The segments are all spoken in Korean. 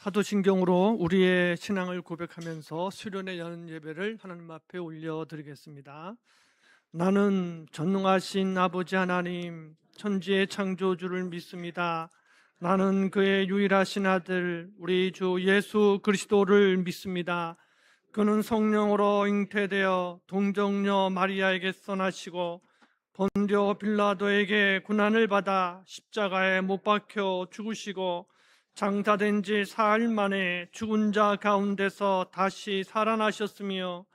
사도신경으로 우리의 신앙을 고백하면서 수련회 여는 예배를 하나님 앞에 올려드리겠습니다. 나는 전능하신 아버지 하나님, 천지의 창조주를 믿습니다. 나는 그의 유일하신 아들 우리 주 예수 그리스도를 믿습니다. 그는 성령으로 잉태되어 동정녀 마리아에게서 나시고 본디오 빌라도에게 고난을 받아 십자가에 못 박혀 죽으시고 장사된 지 사흘 만에 죽은 자 가운데서 다시 살아나셨으며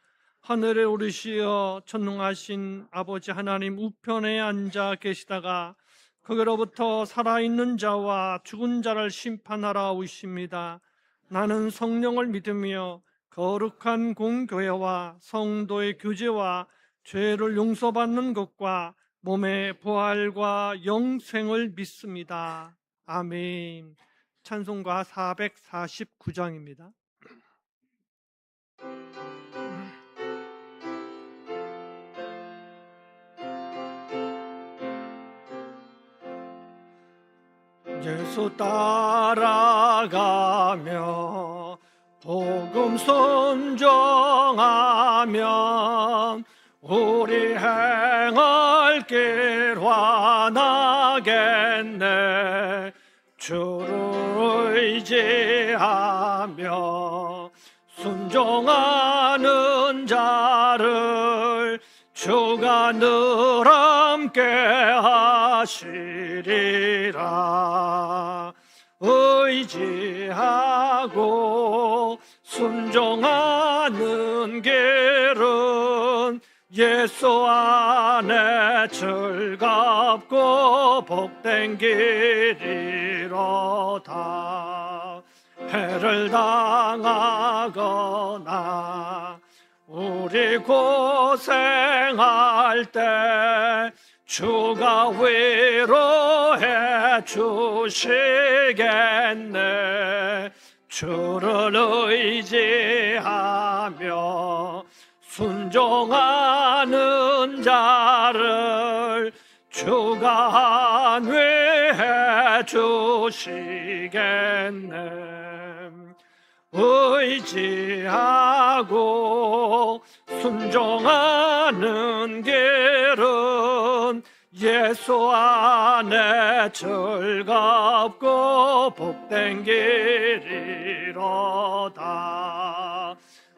하늘에 오르시어 전능하신 아버지 하나님 우편에 앉아 계시다가 거기로부터 살아있는 자와 죽은 자를 심판하러 오십니다. 나는 성령을 믿으며 거룩한 공교회와 성도의 교제와 죄를 용서받는 것과 몸의 부활과 영생을 믿습니다. 아멘. 찬송가 449장입니다. 예수 따라가며 복음 순종하면 우리 행할 길 환하겠네. 주를 의지하며 순종하는 자를 주가 늘 함께 하시리라. 의지하고 순종하는 길은 예수 안에 즐겁고 복된 길이로다. 해를 당하거나 우리 고생할 때 주가 위로해 주시겠네. 주를 의지하며 순종하는 자를 주가 안위해 주시겠네. 의지하고 순종하는 길은 예수 안에 즐겁고 복된 길이로다.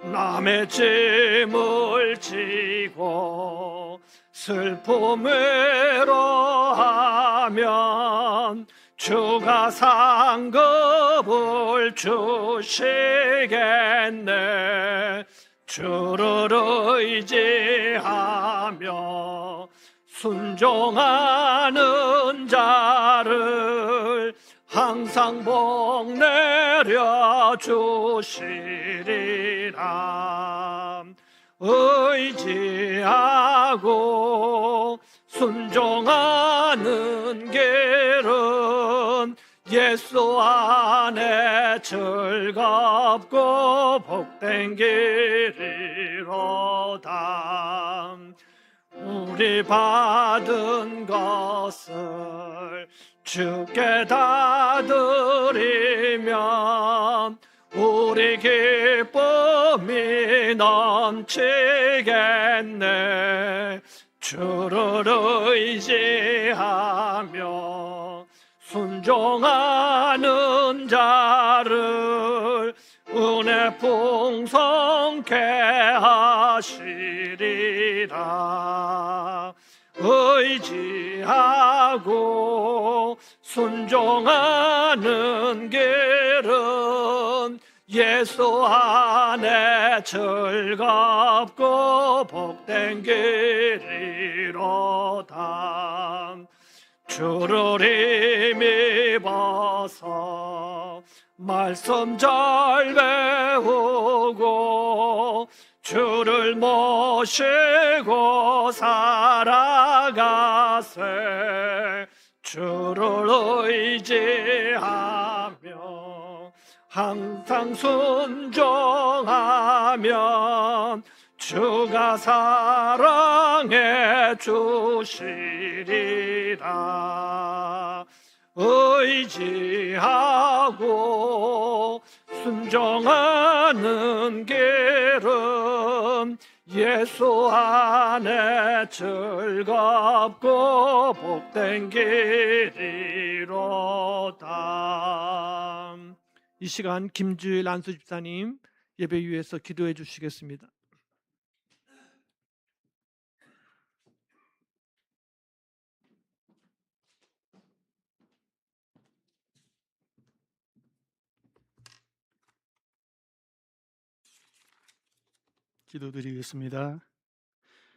남의 짐을 지고 슬픔 외로하면 주가 상급을 주시겠네. 주를 의지하며 순종하는 자를 항상 복 내려 주시리라. 의지하고 순종하는 길은 예수 안에 즐겁고 복된 길이로다. 우리 받은 것을 주께 다 드리면 우리 기쁨이 넘치겠네. 주를 의지하며 순종하는 자를 은혜 풍성케 하시리라. 의지하고 순종하는 길은 예수 안에 즐겁고 복된 길이로다. 주를 힘입어서 말씀 잘 배우고 주를 모시고 살아가세. 주를 의지하며 항상 순종하면 주가 사랑해 주시리라. 의지하고 순종하는 길은 예수 안에 즐겁고 복된 길이로다. 이 시간 김주일 안수 집사님 예배 위에서 기도해 주시겠습니다. 기도드리겠습니다.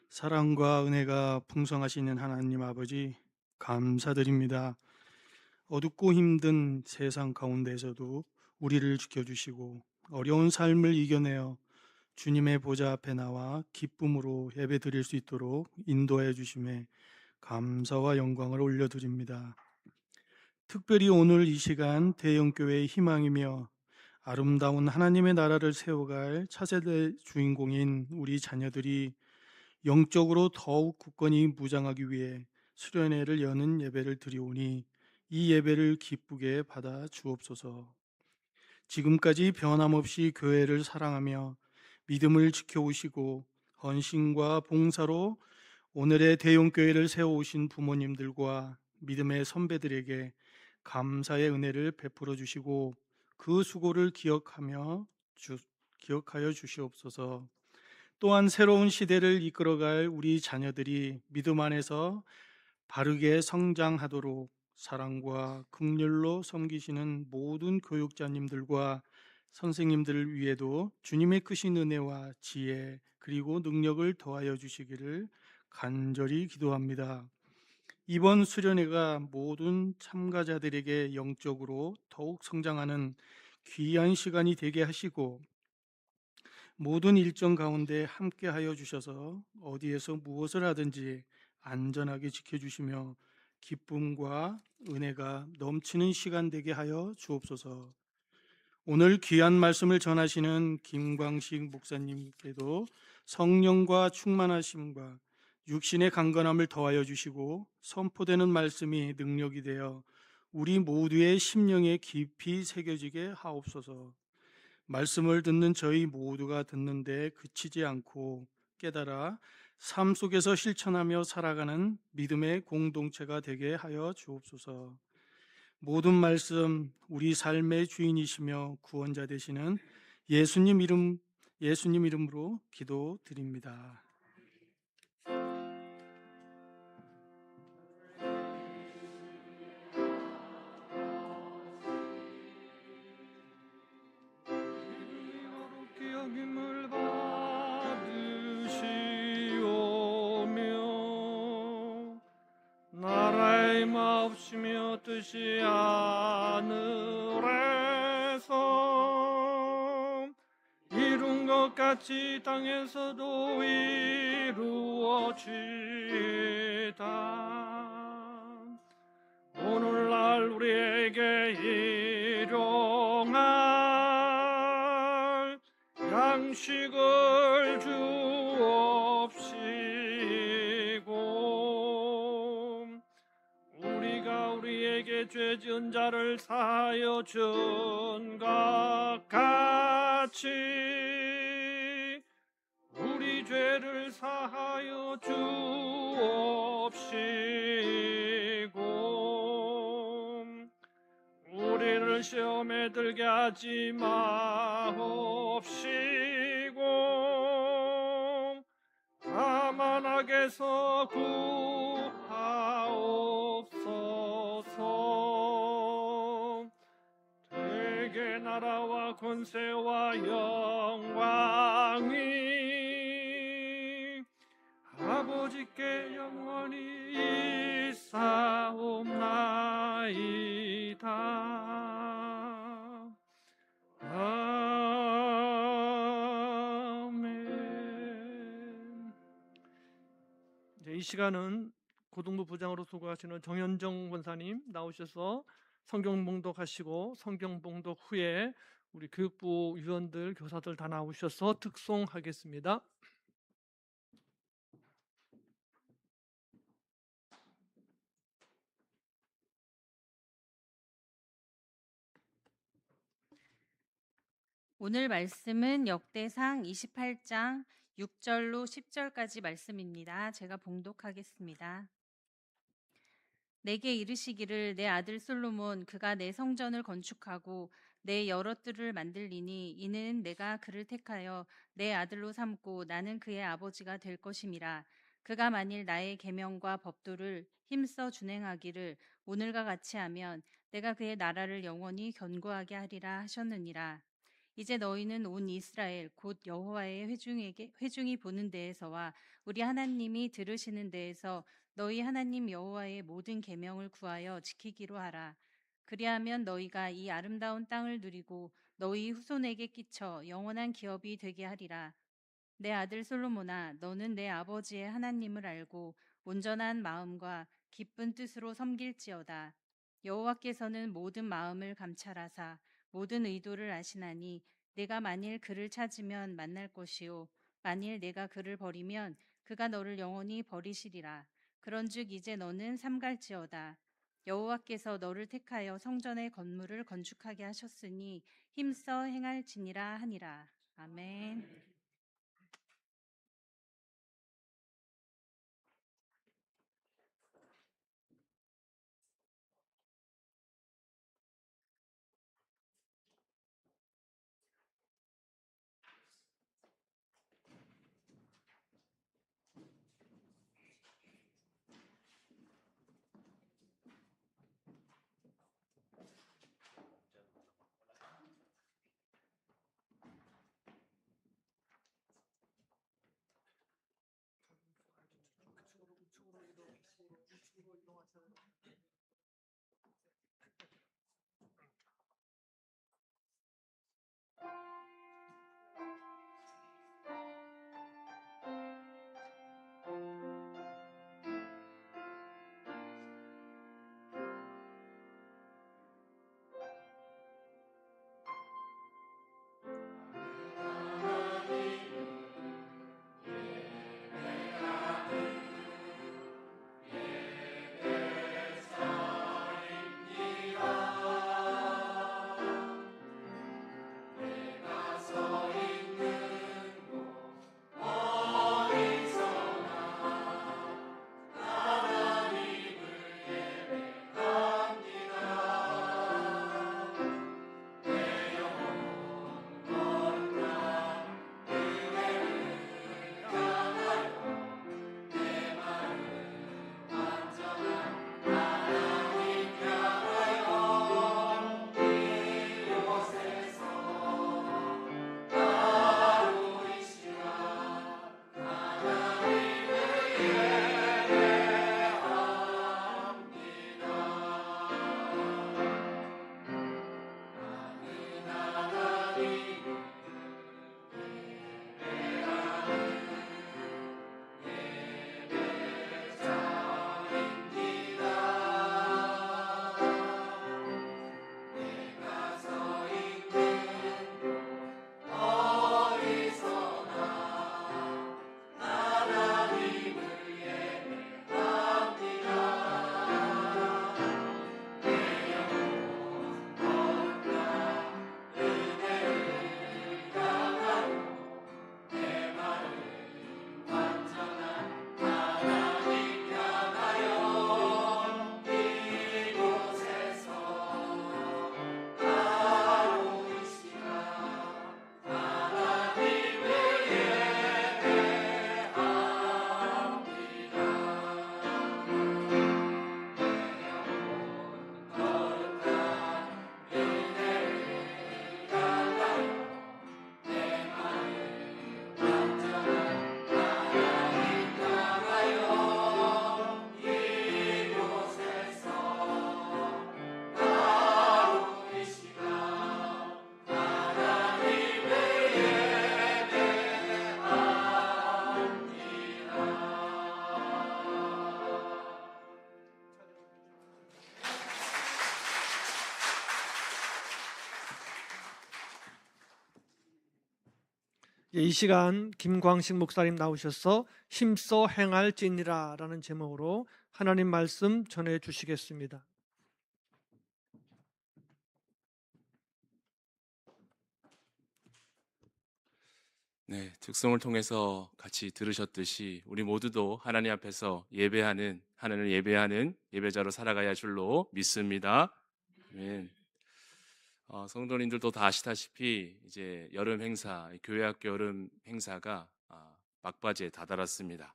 사랑과 은혜가 풍성하시는 하나님 아버지, 감사드립니다. 어둡고 힘든 세상 가운데서도 우리를 지켜주시고 어려운 삶을 이겨내어 주님의 보좌 앞에 나와 기쁨으로 예배드릴 수 있도록 인도해 주심에 감사와 영광을 올려드립니다. 특별히 오늘 이 시간 대형교회의 희망이며 아름다운 하나님의 나라를 세워갈 차세대 주인공인 우리 자녀들이 영적으로 더욱 굳건히 무장하기 위해 수련회를 여는 예배를 드리오니 이 예배를 기쁘게 받아 주옵소서. 지금까지 변함없이 교회를 사랑하며 믿음을 지켜오시고 헌신과 봉사로 오늘의 대용교회를 세워오신 부모님들과 믿음의 선배들에게 감사의 은혜를 베풀어 주시고 그 수고를 기억하여 주시옵소서. 또한 새로운 시대를 이끌어갈 우리 자녀들이 믿음 안에서 바르게 성장하도록 사랑과 긍휼로 섬기시는 모든 교육자님들과 선생님들을 위해도 주님의 크신 은혜와 지혜 그리고 능력을 더하여 주시기를 간절히 기도합니다. 이번 수련회가 모든 참가자들에게 영적으로 더욱 성장하는 귀한 시간이 되게 하시고 모든 일정 가운데 함께하여 주셔서 어디에서 무엇을 하든지 안전하게 지켜주시며 기쁨과 은혜가 넘치는 시간 되게 하여 주옵소서. 오늘 귀한 말씀을 전하시는 김광식 목사님께도 성령과 충만하심과 육신의 강건함을 더하여 주시고 선포되는 말씀이 능력이 되어 우리 모두의 심령에 깊이 새겨지게 하옵소서. 말씀을 듣는 저희 모두가 듣는데 그치지 않고 깨달아 삶 속에서 실천하며 살아가는 믿음의 공동체가 되게 하여 주옵소서. 모든 말씀 우리 삶의 주인이시며 구원자 되시는 예수님 이름으로 기도드립니다. 여김을 받으시오며 나라의 마옵시며 뜻이 하늘에서 이룬 것 같이 땅에서도 이루어지다. 오늘날 우리에게 일용할 양식을 주옵시고 우리가 우리에게 죄 지은 자를 사하여 준 것 같이 우리 죄를 사하여 주옵시고 우리를 시험에 들게 하지 마옵시고 다만 악에서 구하옵소서. 대개 나라와 권세와 영광이 아버지께 영원히 있사옵나이다. 아멘. 이제 이 시간은 고등부 부장으로 수고하시는 정현정 권사님 나오셔서 성경 봉독하시고 성경 봉독 후에 우리 교육부 위원들 교사들 다 나오셔서 특송하겠습니다. 오늘 말씀은 역대상 28장 6절로 10절까지 말씀입니다. 제가 봉독하겠습니다. 내게 이르시기를 내 아들 솔로몬 그가 내 성전을 건축하고 내 여러 뜰을 만들리니 이는 내가 그를 택하여 내 아들로 삼고 나는 그의 아버지가 될 것임이라. 그가 만일 나의 계명과 법도를 힘써 준행하기를 오늘과 같이 하면 내가 그의 나라를 영원히 견고하게 하리라 하셨느니라. 이제 너희는 온 이스라엘 곧 여호와의 회중이 보는 데에서와 우리 하나님이 들으시는 데에서 너희 하나님 여호와의 모든 계명을 구하여 지키기로 하라. 그리하면 너희가 이 아름다운 땅을 누리고 너희 후손에게 끼쳐 영원한 기업이 되게 하리라. 내 아들 솔로몬아, 너는 내 아버지의 하나님을 알고 온전한 마음과 기쁜 뜻으로 섬길지어다. 여호와께서는 모든 마음을 감찰하사 모든 의도를 아시나니 내가 만일 그를 찾으면 만날 것이요 만일 내가 그를 버리면 그가 너를 영원히 버리시리라. 그런즉 이제 너는 삼갈지어다. 여호와께서 너를 택하여 성전의 건물을 건축하게 하셨으니 힘써 행할지니라 하니라. 아멘. 이 시간 김광식 목사님 나오셔서 힘써 행할지니라 라는 제목으로 하나님 말씀 전해 주시겠습니다. 네, 특송을 통해서 같이 들으셨듯이 우리 모두도 하나님 앞에서 하나님을 예배하는 예배자로 살아가야 할 줄로 믿습니다. 아멘. 성도님들도 다 아시다시피 이제 여름 행사, 교회학교 여름 행사가 막바지에 다다랐습니다.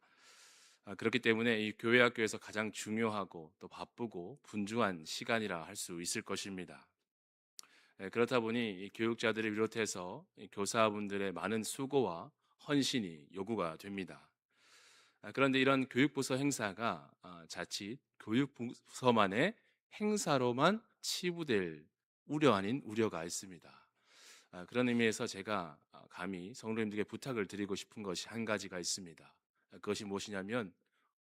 그렇기 때문에 이 교회학교에서 가장 중요하고 또 바쁘고 분주한 시간이라 할 수 있을 것입니다. 그렇다 보니 이 교육자들을 비롯해서 이 교사분들의 많은 수고와 헌신이 요구가 됩니다. 그런데 이런 교육부서 행사가 자칫 교육부서만의 행사로만 치부될 우려 아닌 우려가 있습니다. 그런 의미에서 제가 감히 성도님들에게 부탁을 드리고 싶은 것이 한 가지가 있습니다. 그것이 무엇이냐면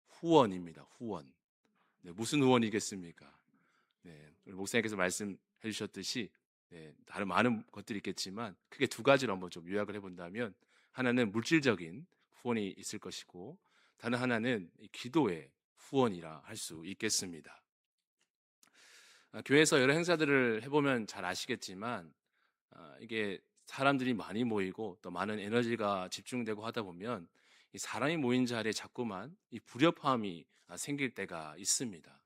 후원입니다. 후원. 네, 무슨 후원이겠습니까? 네, 우리 목사님께서 말씀해 주셨듯이 다른 많은 것들이 있겠지만 크게 두 가지로 한번 좀 요약을 해본다면, 하나는 물질적인 후원이 있을 것이고 다른 하나는 이 기도의 후원이라 할 수 있겠습니다. 교회에서 여러 행사들을 해보면 잘 아시겠지만 이게 사람들이 많이 모이고 또 많은 에너지가 집중되고 하다 보면 이 사람이 모인 자리에 자꾸만 이 불협화음이 생길 때가 있습니다.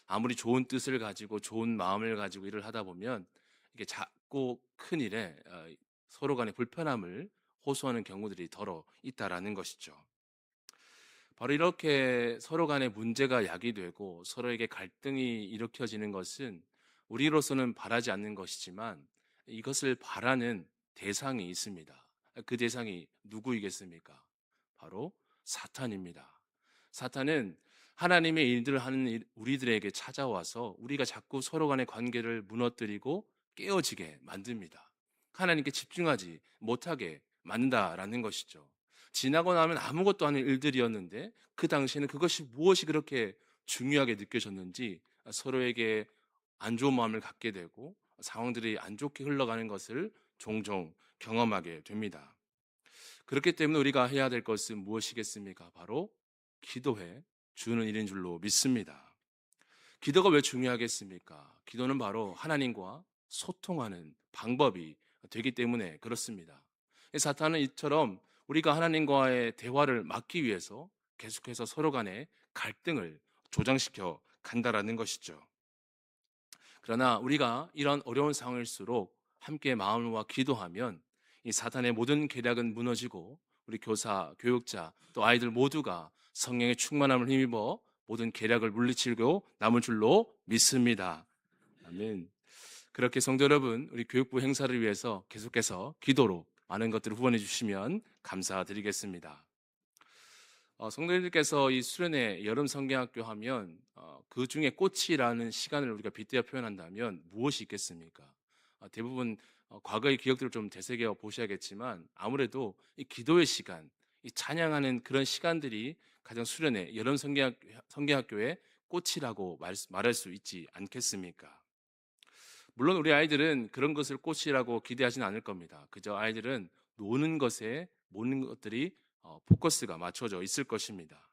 아무리 좋은 뜻을 가지고 좋은 마음을 가지고 일을 하다 보면 이게 작고 큰 일에 서로 간의 불편함을 호소하는 경우들이 더러 있다라는 것이죠. 바로 이렇게 서로 간의 문제가 야기되고 서로에게 갈등이 일으켜지는 것은 우리로서는 바라지 않는 것이지만 이것을 바라는 대상이 있습니다. 그 대상이 누구이겠습니까? 바로 사탄입니다. 사탄은 하나님의 일들을 하는 우리들에게 찾아와서 우리가 자꾸 서로 간의 관계를 무너뜨리고 깨어지게 만듭니다. 하나님께 집중하지 못하게 만든다라는 것이죠. 지나고 나면 아무것도 아닌 일들이었는데 그 당시에는 그것이 무엇이 그렇게 중요하게 느껴졌는지 서로에게 안 좋은 마음을 갖게 되고 상황들이 안 좋게 흘러가는 것을 종종 경험하게 됩니다. 그렇기 때문에 우리가 해야 될 것은 무엇이겠습니까? 바로 기도해 주는 일인 줄로 믿습니다. 기도가 왜 중요하겠습니까? 기도는 바로 하나님과 소통하는 방법이 되기 때문에 그렇습니다. 사탄은 이처럼 우리가 하나님과의 대화를 막기 위해서 계속해서 서로 간의 갈등을 조장시켜 간다라는 것이죠. 그러나 우리가 이런 어려운 상황일수록 함께 마음과 기도하면 이 사탄의 모든 계략은 무너지고 우리 교사, 교육자, 또 아이들 모두가 성령의 충만함을 힘입어 모든 계략을 물리치고 남을 줄로 믿습니다. 아멘. 그렇게 성도 여러분, 우리 교육부 행사를 위해서 계속해서 기도로 많은 것들을 후원해 주시면 감사드리겠습니다. 성도님들께서 이 수련회 여름 성경학교 하면 그 중에 꽃이라는 시간을 우리가 빗대어 표현한다면 무엇이 있겠습니까? 대부분 과거의 기억들을 좀 되새겨 보셔야겠지만 아무래도 이 기도의 시간, 이 찬양하는 그런 시간들이 가장 수련회 여름 성경학교의 꽃이라고 말할 수 있지 않겠습니까? 물론 우리 아이들은 그런 것을 꽃이라고 기대하지는 않을 겁니다. 그저 아이들은 노는 것에 모든 것들이 포커스가 맞춰져 있을 것입니다.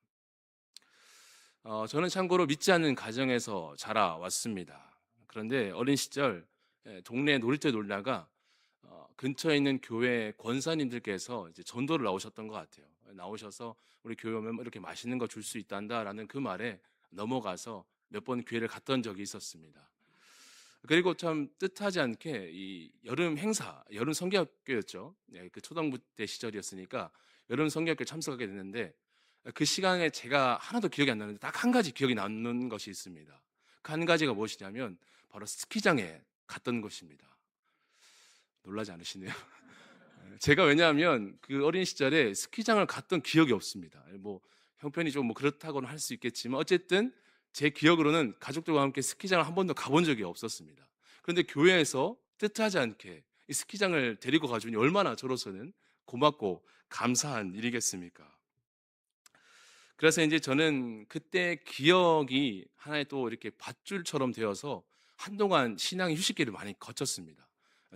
저는 참고로 믿지 않는 가정에서 자라왔습니다. 그런데 어린 시절 동네 놀이터에 놀다가 근처에 있는 교회 권사님들께서 이제 전도를 나오셨던 것 같아요. 나오셔서 우리 교회 오면 이렇게 맛있는 거 줄 수 있단다라는 그 말에 넘어가서 몇 번 교회를 갔던 적이 있었습니다. 그리고 참 뜻하지 않게 이 여름 행사, 여름 성경학교였죠. 그 초등부 때 시절이었으니까 여름 성경학교 참석하게 됐는데 그 시간에 제가 하나도 기억이 안 나는데 딱 한 가지 기억이 남는 것이 있습니다. 그 한 가지가 무엇이냐면 바로 스키장에 갔던 것입니다. 놀라지 않으시네요. 제가 왜냐하면 그 어린 시절에 스키장을 갔던 기억이 없습니다. 뭐 형편이 좀 뭐 그렇다고는 할 수 있겠지만 어쨌든 제 기억으로는 가족들과 함께 스키장을 한 번도 가본 적이 없었습니다. 그런데 교회에서 뜻하지 않게 이 스키장을 데리고 가주니 얼마나 저로서는 고맙고 감사한 일이겠습니까? 그래서 이제 저는 그때 기억이 하나의 또 이렇게 밧줄처럼 되어서 한동안 신앙의 휴식기를 많이 거쳤습니다.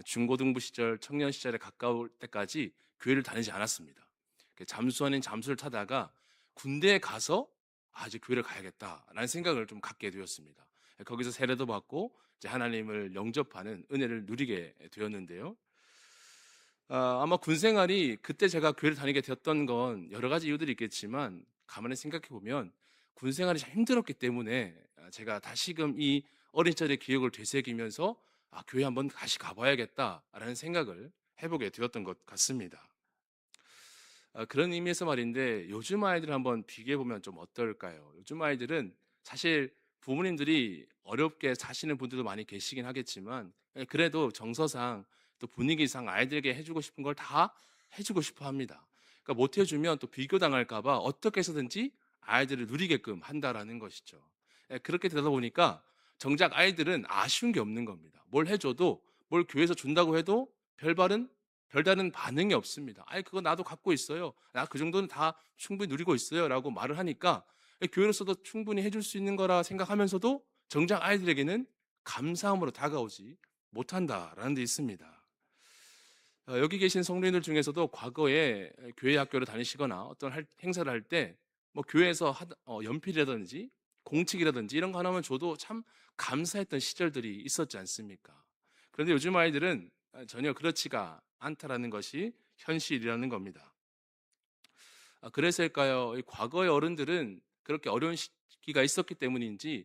중고등부 시절, 청년 시절에 가까울 때까지 교회를 다니지 않았습니다. 잠수 아닌 잠수를 타다가 군대에 가서 이제 교회를 가야겠다라는 생각을 좀 갖게 되었습니다. 거기서 세례도 받고 이제 하나님을 영접하는 은혜를 누리게 되었는데요. 아마 군 생활이 그때 제가 교회를 다니게 되었던 건 여러 가지 이유들이 있겠지만 가만히 생각해 보면 군 생활이 참 힘들었기 때문에 제가 다시금 이 어린 시절의 기억을 되새기면서 교회 한번 다시 가봐야겠다라는 생각을 해보게 되었던 것 같습니다. 그런 의미에서 말인데 요즘 아이들 한번 비교해 보면 좀 어떨까요? 요즘 아이들은 사실 부모님들이 어렵게 사시는 분들도 많이 계시긴 하겠지만 그래도 정서상 또 분위기상 아이들에게 해주고 싶은 걸 다 해주고 싶어 합니다. 그러니까 못 해주면 또 비교당할까 봐 어떻게 해서든지 아이들을 누리게끔 한다라는 것이죠. 그렇게 되다 보니까 정작 아이들은 아쉬운 게 없는 겁니다. 뭘 해줘도 뭘 교회에서 준다고 해도 별다른 반응이 없습니다. 아이, 그거 나도 갖고 있어요. 나 그 정도는 다 충분히 누리고 있어요. 라고 말을 하니까 교회로서도 충분히 해줄 수 있는 거라 생각하면서도 정작 아이들에게는 감사함으로 다가오지 못한다라는 데 있습니다. 여기 계신 성도님들 중에서도 과거에 교회 학교를 다니시거나 어떤 행사를 할 때 뭐 교회에서 연필이라든지 공책이라든지 이런 거 하나만 줘도 참 감사했던 시절들이 있었지 않습니까? 그런데 요즘 아이들은 전혀 그렇지가 않다라는 것이 현실이라는 겁니다. 그래서일까요? 이 과거의 어른들은 그렇게 어려운 시기가 있었기 때문인지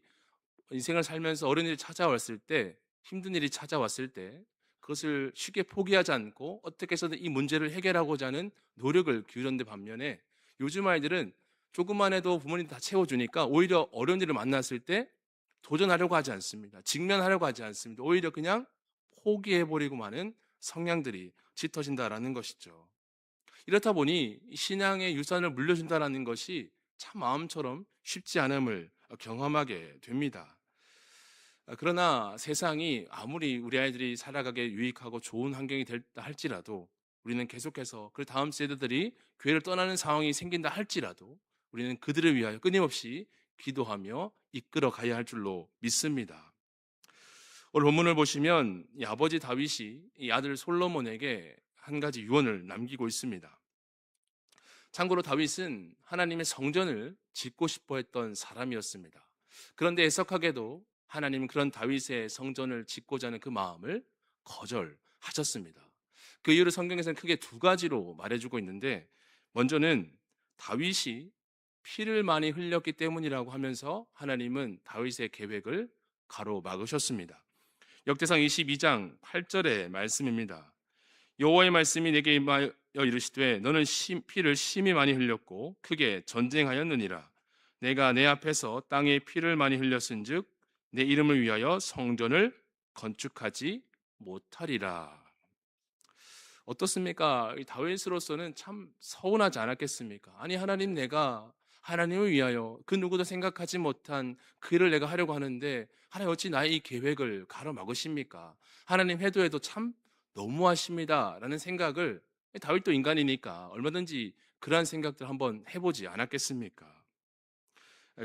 인생을 살면서 어려운 일이 찾아왔을 때, 힘든 일이 찾아왔을 때 그것을 쉽게 포기하지 않고 어떻게 해서든 이 문제를 해결하고자 하는 노력을 기울였는데 반면에 요즘 아이들은 조금만 해도 부모님이 다 채워주니까 오히려 어려운 일을 만났을 때 도전하려고 하지 않습니다. 직면하려고 하지 않습니다. 오히려 그냥 포기해버리고 마는 성향들이 짙어진다라는 것이죠. 이렇다 보니 신앙의 유산을 물려준다라는 것이 참 마음처럼 쉽지 않음을 경험하게 됩니다. 그러나 세상이 아무리 우리 아이들이 살아가게 유익하고 좋은 환경이 됐다 할지라도 우리는 계속해서 그 다음 세대들이 교회를 떠나는 상황이 생긴다 할지라도 우리는 그들을 위하여 끊임없이 기도하며 이끌어 가야 할 줄로 믿습니다. 오늘 본문을 보시면 이 아버지 다윗이 이 아들 솔로몬에게 한 가지 유언을 남기고 있습니다. 참고로 다윗은 하나님의 성전을 짓고 싶어 했던 사람이었습니다. 그런데 애석하게도 하나님은 그런 다윗의 성전을 짓고자 하는 그 마음을 거절하셨습니다. 그 이유를 성경에서는 크게 두 가지로 말해주고 있는데, 먼저는 다윗이 피를 많이 흘렸기 때문이라고 하면서 하나님은 다윗의 계획을 가로막으셨습니다. 역대상 22장 8절의 말씀입니다. 여호와의 말씀이 내게 임하여 이르시되 너는 피를 심히 많이 흘렸고 크게 전쟁하였느니라. 내가 내 앞에서 땅에 피를 많이 흘렸은즉 내 이름을 위하여 성전을 건축하지 못하리라. 어떻습니까? 이 다윗으로서는 참 서운하지 않았겠습니까? 아니, 하나님, 내가 하나님을 위하여 그 누구도 생각하지 못한 그 일을 내가 하려고 하는데 하나님 어찌 나의 이 계획을 가로막으십니까? 하나님 해도 참 너무하십니다 라는 생각을, 다윗도 인간이니까 얼마든지 그러한 생각들 한번 해보지 않았겠습니까?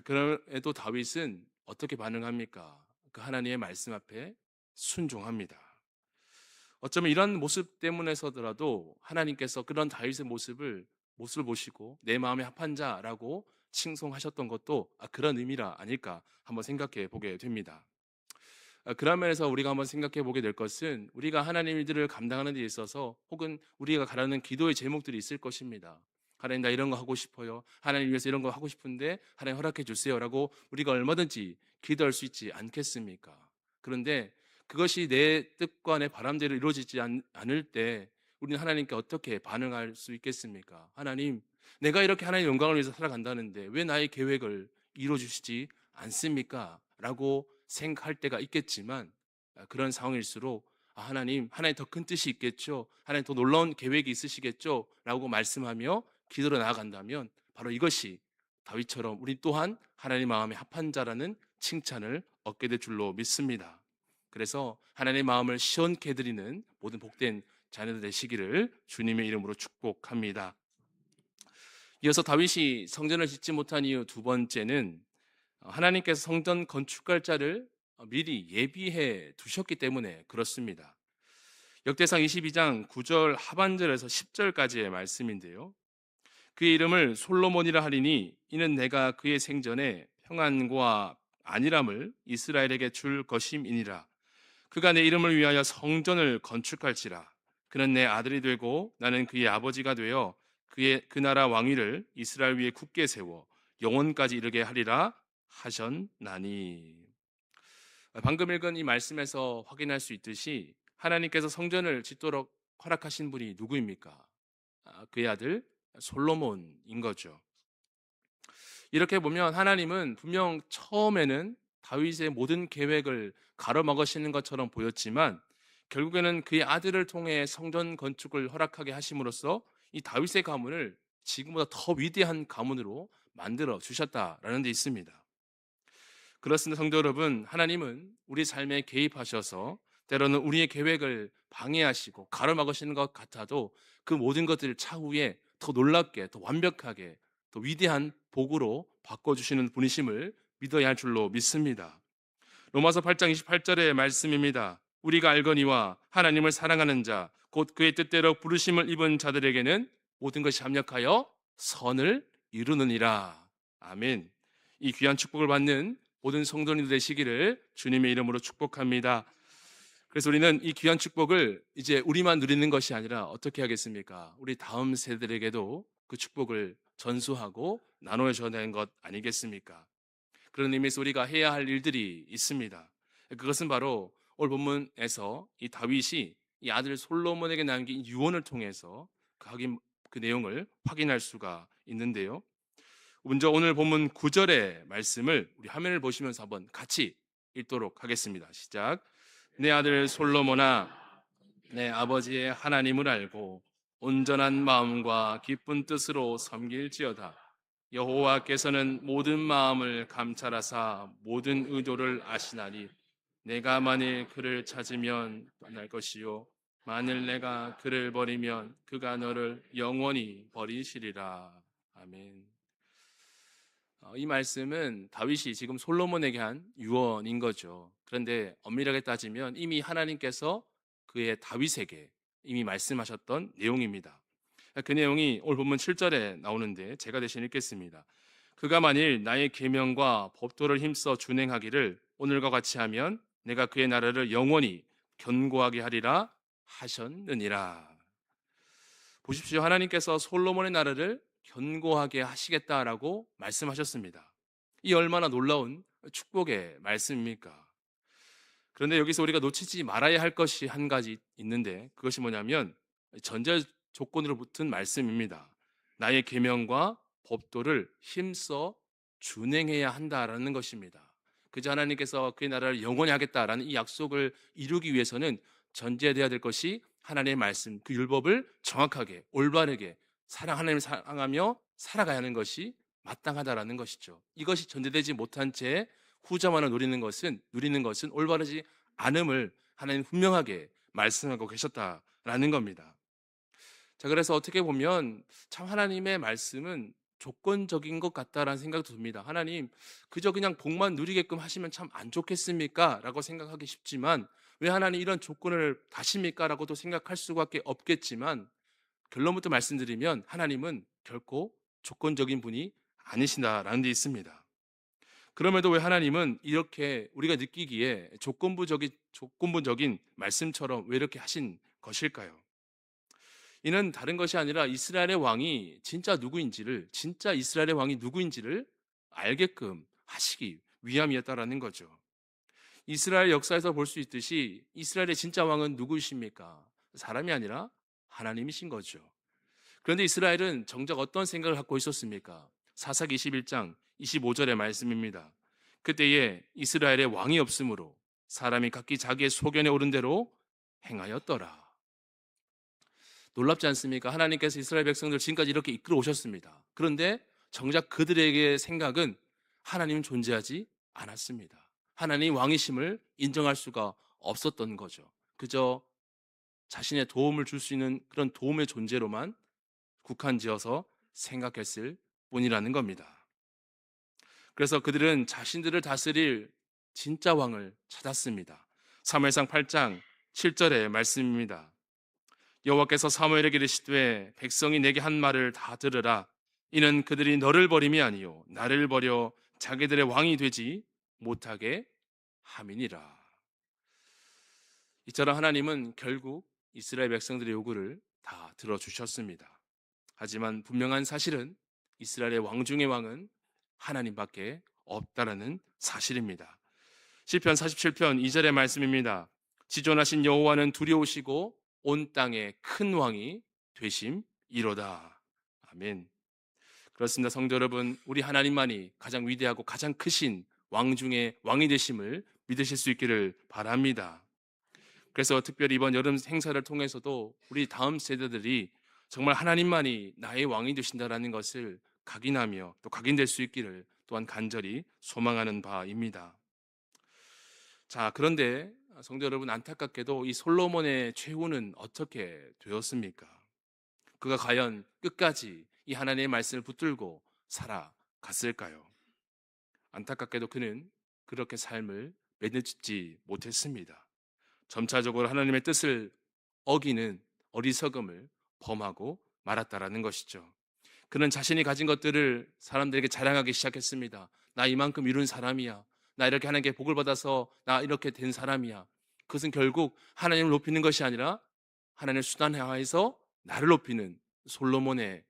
그래도 다윗은 어떻게 반응합니까? 그 하나님의 말씀 앞에 순종합니다. 어쩌면 이런 모습 때문에서더라도 하나님께서 그런 다윗의 모습을 보시고 내 마음에 합한 자라고 칭송하셨던 것도 그런 의미라 아닐까 한번 생각해 보게 됩니다. 그런 면에서 우리가 한번 생각해 보게 될 것은 우리가 하나님 일들을 감당하는 데 있어서 혹은 우리가 가라는 기도의 제목들이 있을 것입니다. 하나님, 나 이런 거 하고 싶어요. 하나님 위해서 이런 거 하고 싶은데 하나님 허락해 주세요라고 우리가 얼마든지 기도할 수 있지 않겠습니까? 그런데 그것이 내 뜻과 내 바람대로 이루어지지 않을 때 우리는 하나님께 어떻게 반응할 수 있겠습니까? 하나님, 내가 이렇게 하나님의 영광을 위해서 살아간다는데 왜 나의 계획을 이루어주시지 않습니까? 라고 생각할 때가 있겠지만 그런 상황일수록 하나님 더 큰 뜻이 있겠죠. 하나님 더 놀라운 계획이 있으시겠죠. 라고 말씀하며 기도로 나아간다면 바로 이것이 다윗처럼 우리 또한 하나님 마음에 합한 자라는 칭찬을 얻게 될 줄로 믿습니다. 그래서 하나님의 마음을 시원케 해드리는 모든 복된 자녀들 되시기를 주님의 이름으로 축복합니다. 이어서 다윗이 성전을 짓지 못한 이유 두 번째는 하나님께서 성전 건축할 자를 미리 예비해 두셨기 때문에 그렇습니다. 역대상 22장 9절 하반절에서 10절까지의 말씀인데요. 그의 이름을 솔로몬이라 하리니 이는 내가 그의 생전에 평안과 안일함을 이스라엘에게 줄 것임이니라. 그가 내 이름을 위하여 성전을 건축할지라. 그는 내 아들이 되고 나는 그의 아버지가 되어 그 나라 왕위를 이스라엘 위에 굳게 세워 영원까지 이르게 하리라 하셨나니. 방금 읽은 이 말씀에서 확인할 수 있듯이 하나님께서 성전을 짓도록 허락하신 분이 누구입니까? 그의 아들 솔로몬인 거죠. 이렇게 보면 하나님은 분명 처음에는 다윗의 모든 계획을 가로막으시는 것처럼 보였지만 결국에는 그의 아들을 통해 성전 건축을 허락하게 하심으로써 이 다윗의 가문을 지금보다 더 위대한 가문으로 만들어 주셨다라는 데 있습니다. 그렇습니다, 성도 여러분. 하나님은 우리 삶에 개입하셔서 때로는 우리의 계획을 방해하시고 가로막으시는 것 같아도 그 모든 것들을 차후에 더 놀랍게, 더 완벽하게, 더 위대한 복으로 바꿔주시는 분이심을 믿어야 할 줄로 믿습니다. 로마서 8장 28절의 말씀입니다. 우리가 알거니와 하나님을 사랑하는 자, 곧 그의 뜻대로 부르심을 입은 자들에게는 모든 것이 합력하여 선을 이루느니라. 아멘. 이 귀한 축복을 받는 모든 성도님들 되시기를 주님의 이름으로 축복합니다. 그래서 우리는 이 귀한 축복을 이제 우리만 누리는 것이 아니라 어떻게 하겠습니까? 우리 다음 세대들에게도 그 축복을 전수하고 나눠줘야 되는 것 아니겠습니까? 그런 의미에서 우리가 해야 할 일들이 있습니다. 그것은 바로 오늘 본문에서 이 다윗이 이 아들 솔로몬에게 남긴 유언을 통해서 그 내용을 확인할 수가 있는데요. 먼저 오늘 본문 9절의 말씀을 우리 화면을 보시면서 한번 같이 읽도록 하겠습니다. 시작. 내 아들 솔로몬아, 내 아버지의 하나님을 알고 온전한 마음과 기쁜 뜻으로 섬길지어다. 여호와께서는 모든 마음을 감찰하사 모든 의도를 아시나니 내가 만일 그를 찾으면 떠날 것이요 만일 내가 그를 버리면 그가 너를 영원히 버리시리라. 아멘. 이 말씀은 다윗이 지금 솔로몬에게 한 유언인 거죠. 그런데 엄밀하게 따지면 이미 하나님께서 그의 다윗에게 이미 말씀하셨던 내용입니다. 그 내용이 오늘 본문 7절에 나오는데 제가 대신 읽겠습니다. 그가 만일 나의 계명과 법도를 힘써 준행하기를 오늘과 같이 하면 내가 그의 나라를 영원히 견고하게 하리라 하셨느니라. 보십시오. 하나님께서 솔로몬의 나라를 견고하게 하시겠다라고 말씀하셨습니다. 이 얼마나 놀라운 축복의 말씀입니까? 그런데 여기서 우리가 놓치지 말아야 할 것이 한 가지 있는데 그것이 뭐냐면 전제 조건으로 붙은 말씀입니다. 나의 계명과 법도를 힘써 준행해야 한다라는 것입니다. 그저 하나님께서 그의 나라를 영원히 하겠다라는 이 약속을 이루기 위해서는 전제되어야 될 것이 하나님의 말씀, 그 율법을 정확하게 올바르게 하나님을 사랑하며 살아가야 하는 것이 마땅하다라는 것이죠. 이것이 전제되지 못한 채 후자만을 누리는 것은 올바르지 않음을 하나님 분명하게 말씀하고 계셨다라는 겁니다. 자, 그래서 어떻게 보면 참 하나님의 말씀은 조건적인 것 같다라는 생각도 듭니다. 하나님, 그저 그냥 복만 누리게끔 하시면 참 안 좋겠습니까? 라고 생각하기 쉽지만 왜 하나님 이런 조건을 다십니까? 라고도 생각할 수밖에 없겠지만 결론부터 말씀드리면 하나님은 결코 조건적인 분이 아니시다라는 데 있습니다. 그럼에도 왜 하나님은 이렇게 우리가 느끼기에 조건부적인 말씀처럼 왜 이렇게 하신 것일까요? 이는 다른 것이 아니라 이스라엘의 왕이 진짜 이스라엘의 왕이 누구인지를 알게끔 하시기 위함이었다라는 거죠. 이스라엘 역사에서 볼 수 있듯이 이스라엘의 진짜 왕은 누구이십니까? 사람이 아니라 하나님이신 거죠. 그런데 이스라엘은 정작 어떤 생각을 갖고 있었습니까? 사사기 21장 25절의 말씀입니다. 그때에 이스라엘의 왕이 없으므로 사람이 각기 자기의 소견에 오른 대로 행하였더라. 놀랍지 않습니까? 하나님께서 이스라엘 백성들 지금까지 이렇게 이끌어 오셨습니다. 그런데 정작 그들에게 생각은 하나님은 존재하지 않았습니다. 하나님 왕이심을 인정할 수가 없었던 거죠. 그저 자신의 도움을 줄 수 있는 그런 도움의 존재로만 국한지어서 생각했을 뿐이라는 겁니다. 그래서 그들은 자신들을 다스릴 진짜 왕을 찾았습니다. 사무엘상 8장 7절의 말씀입니다. 여호와께서 사무엘에게 이르시되 백성이 내게 한 말을 다 들으라. 이는 그들이 너를 버림이 아니요 나를 버려 자기들의 왕이 되지 못하게 함이니라. 이처럼 하나님은 결국 이스라엘 백성들의 요구를 다 들어주셨습니다. 하지만 분명한 사실은 이스라엘의 왕 중의 왕은 하나님밖에 없다라는 사실입니다. 시편 47편 2절의 말씀입니다. 지존하신 여호와는 두려우시고 온 땅에 큰 왕이 되심이로다. 아멘. 그렇습니다. 성도 여러분, 우리 하나님만이 가장 위대하고 가장 크신 왕 중에 왕이 되심을 믿으실 수 있기를 바랍니다. 그래서 특별히 이번 여름 행사를 통해서도 우리 다음 세대들이 정말 하나님만이 나의 왕이 되신다라는 것을 각인하며 또 각인될 수 있기를 또한 간절히 소망하는 바입니다. 자, 그런데 성도 여러분, 안타깝게도 이 솔로몬의 최후는 어떻게 되었습니까? 그가 과연 끝까지 이 하나님의 말씀을 붙들고 살아갔을까요? 안타깝게도 그는 그렇게 삶을 맺지 못했습니다. 점차적으로 하나님의 뜻을 어기는 어리석음을 범하고 말았다라는 것이죠. 그는 자신이 가진 것들을 사람들에게 자랑하기 시작했습니다. 나 이만큼 이룬 사람이야. 나 이렇게 하나님께 복을 받아서 나 이렇게 된 사람이야. 그것은 결국 하나님을 높이는 것이 아니라 하나님을 수단화해서 나를 높이는 솔로몬의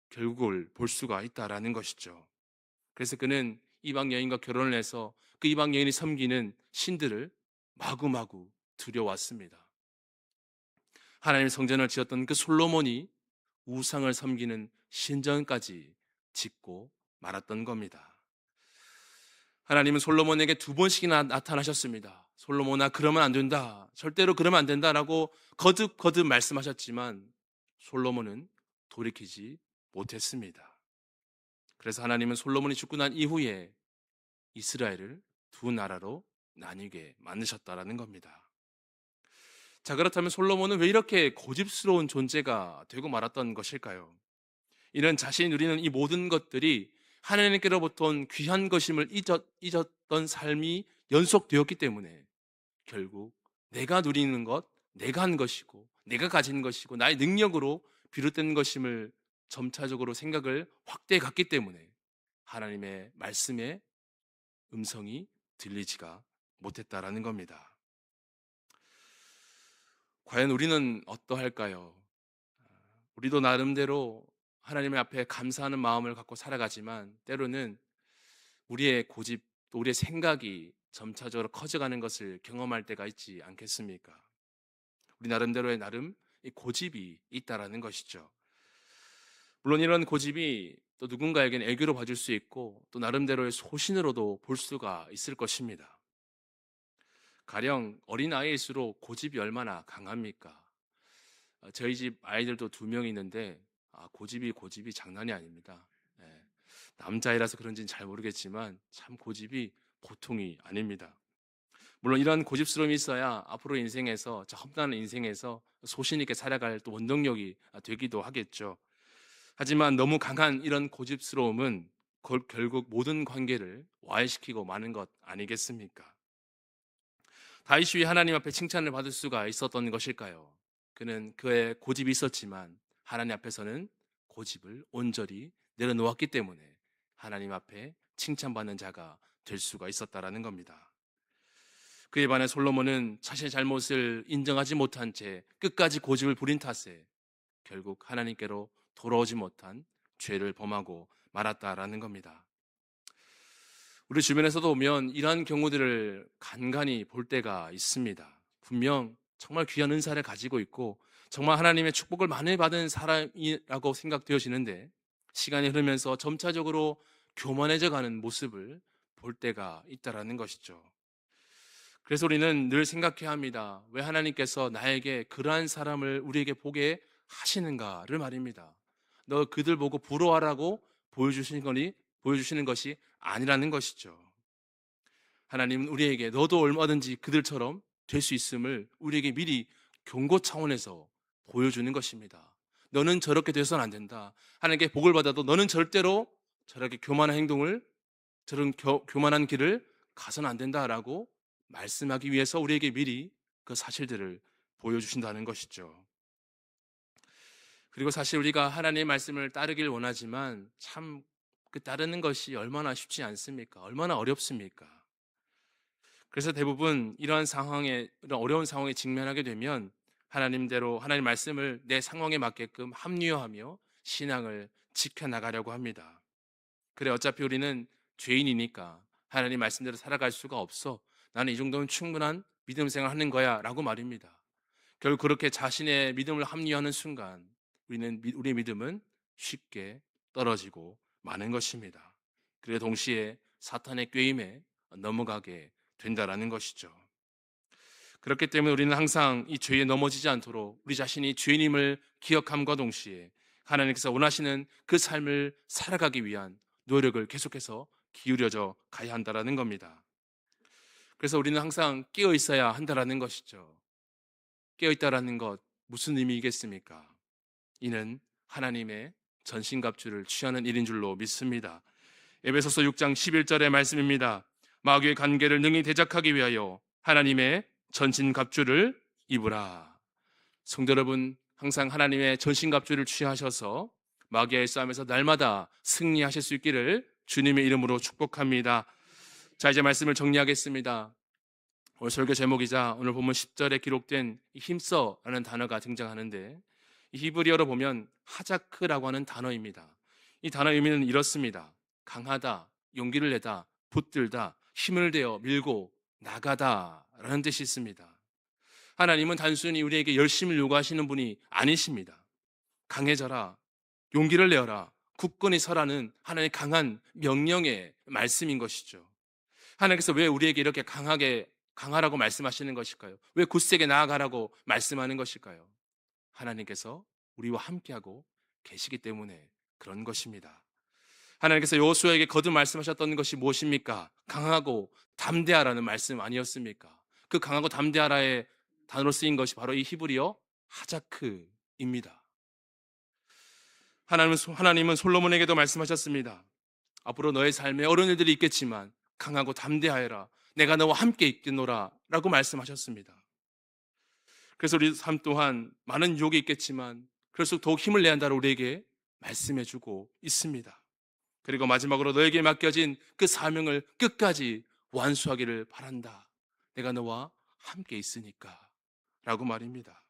결국을 볼 수가 있다라는 것이죠. 그래서 그는 이방 여인과 결혼을 해서 그 이방 여인이 섬기는 신들을 마구마구 들여왔습니다. 하나님의 성전을 지었던 그 솔로몬이 우상을 섬기는 신전까지 짓고 말았던 겁니다. 하나님은 솔로몬에게 2번씩이나 나타나셨습니다. 솔로몬아, 그러면 안 된다. 절대로 그러면 안 된다라고 거듭거듭 말씀하셨지만 솔로몬은 돌이키지 못했습니다. 그래서 하나님은 솔로몬이 죽고 난 이후에 이스라엘을 2 나라로 나뉘게 만드셨다라는 겁니다. 자, 그렇다면 솔로몬은 왜 이렇게 고집스러운 존재가 되고 말았던 것일까요? 이는 자신이 누리는 이 모든 것들이 하나님께로부터 온 귀한 것임을 잊었던 삶이 연속되었기 때문에 결국 내가 누리는 것, 내가 한 것이고 내가 가진 것이고 나의 능력으로 비롯된 것임을 점차적으로 생각을 확대해 갔기 때문에 하나님의 말씀의 음성이 들리지가 못했다라는 겁니다. 과연 우리는 어떠할까요? 우리도 나름대로 하나님의 앞에 감사하는 마음을 갖고 살아가지만 때로는 우리의 고집, 또 우리의 생각이 점차적으로 커져가는 것을 경험할 때가 있지 않겠습니까? 우리 나름대로의 이 고집이 있다라는 것이죠. 물론 이런 고집이 또 누군가에게는 애교로 봐줄 수 있고 또 나름대로의 소신으로도 볼 수가 있을 것입니다. 가령 어린아이일수록 고집이 얼마나 강합니까? 저희 집 아이들도 2명 있는데 고집이 장난이 아닙니다. 예, 남자애라서 그런지는 잘 모르겠지만 참 고집이 보통이 아닙니다. 물론 이런 고집스러움이 있어야 앞으로 인생에서, 험난한 인생에서 소신 있게 살아갈 또 원동력이 되기도 하겠죠. 하지만 너무 강한 이런 고집스러움은 결국 모든 관계를 와해시키고 마는 것 아니겠습니까? 다윗이 하나님 앞에 칭찬을 받을 수가 있었던 것일까요? 그는 그의 고집이 있었지만 하나님 앞에서는 고집을 온전히 내려놓았기 때문에 하나님 앞에 칭찬받는 자가 될 수가 있었다라는 겁니다. 그에 반해 솔로몬은 자신의 잘못을 인정하지 못한 채 끝까지 고집을 부린 탓에 결국 하나님께로 돌아오지 못한 죄를 범하고 말았다라는 겁니다. 우리 주변에서도 보면 이러한 경우들을 간간히 볼 때가 있습니다. 분명 정말 귀한 은사를 가지고 있고 정말 하나님의 축복을 많이 받은 사람이라고 생각되어지는데 시간이 흐르면서 점차적으로 교만해져 가는 모습을 볼 때가 있다라는 것이죠. 그래서 우리는 늘 생각해야 합니다. 왜 하나님께서 나에게 그러한 사람을 우리에게 보게 하시는가를 말입니다. 너 그들 보고 부러워하라고 보여주시는 것이 아니라는 것이죠. 하나님은 우리에게 너도 얼마든지 그들처럼 될 수 있음을 우리에게 미리 경고 차원에서 보여주는 것입니다. 너는 저렇게 돼서는 안 된다. 하나님께 복을 받아도 너는 절대로 저렇게 교만한 행동을, 저런 교만한 길을 가서는 안 된다라고 말씀하기 위해서 우리에게 미리 그 사실들을 보여주신다는 것이죠. 그리고 사실 우리가 하나님의 말씀을 따르길 원하지만 참 그 따르는 것이 얼마나 쉽지 않습니까? 얼마나 어렵습니까? 그래서 대부분 이런 어려운 상황에 직면하게 되면 하나님대로 하나님 말씀을 내 상황에 맞게끔 합리화하며 신앙을 지켜나가려고 합니다. 그래, 어차피 우리는 죄인이니까 하나님 말씀대로 살아갈 수가 없어. 나는 이 정도면 충분한 믿음 생활하는 거야 라고 말입니다. 결국 그렇게 자신의 믿음을 합리화하는 순간 우리의 믿음은 쉽게 떨어지고 마는 것입니다. 그리고 동시에 사탄의 꾀임에 넘어가게 된다라는 것이죠. 그렇기 때문에 우리는 항상 이 죄에 넘어지지 않도록 우리 자신이 죄인임을 기억함과 동시에 하나님께서 원하시는 그 삶을 살아가기 위한 노력을 계속해서 기울여져 가야 한다라는 겁니다. 그래서 우리는 항상 깨어 있어야 한다라는 것이죠. 깨어 있다라는 것 무슨 의미이겠습니까? 이는 하나님의 전신갑주를 취하는 일인 줄로 믿습니다. 에베소서 6장 11절의 말씀입니다. 마귀의 관계를 능히 대적하기 위하여 하나님의 전신갑주를 입으라. 성도 여러분, 항상 하나님의 전신갑주를 취하셔서 마귀의 싸움에서 날마다 승리하실 수 있기를 주님의 이름으로 축복합니다. 자, 이제 말씀을 정리하겠습니다. 오늘 설교 제목이자 오늘 본문 10절에 기록된 힘써라는 단어가 등장하는데, 이 히브리어로 보면 하자크라고 하는 단어입니다. 이 단어의 의미는 이렇습니다. 강하다, 용기를 내다, 붙들다, 힘을 대어 밀고 나가다 라는 뜻이 있습니다. 하나님은 단순히 우리에게 열심을 요구하시는 분이 아니십니다. 강해져라, 용기를 내어라, 굳건히 서라는 하나님의 강한 명령의 말씀인 것이죠. 하나님께서 왜 우리에게 이렇게 강하라고 말씀하시는 것일까요? 왜 굳세게 나아가라고 말씀하는 것일까요? 하나님께서 우리와 함께하고 계시기 때문에 그런 것입니다. 하나님께서 여호수아에게 거듭 말씀하셨던 것이 무엇입니까? 강하고 담대하라는 말씀 아니었습니까? 그 강하고 담대하라의 단어로 쓰인 것이 바로 이 히브리어 하자크입니다. 하나님은 솔로몬에게도 말씀하셨습니다. 앞으로 너의 삶에 어려운 일들이 있겠지만 강하고 담대하여라, 내가 너와 함께 있겠노라 라고 말씀하셨습니다. 그래서 우리 삶 또한 많은 유혹이 있겠지만 그럴수록 더욱 힘을 내야 한다고 우리에게 말씀해주고 있습니다. 그리고 마지막으로 너에게 맡겨진 그 사명을 끝까지 완수하기를 바란다. 내가 너와 함께 있으니까 라고 말입니다.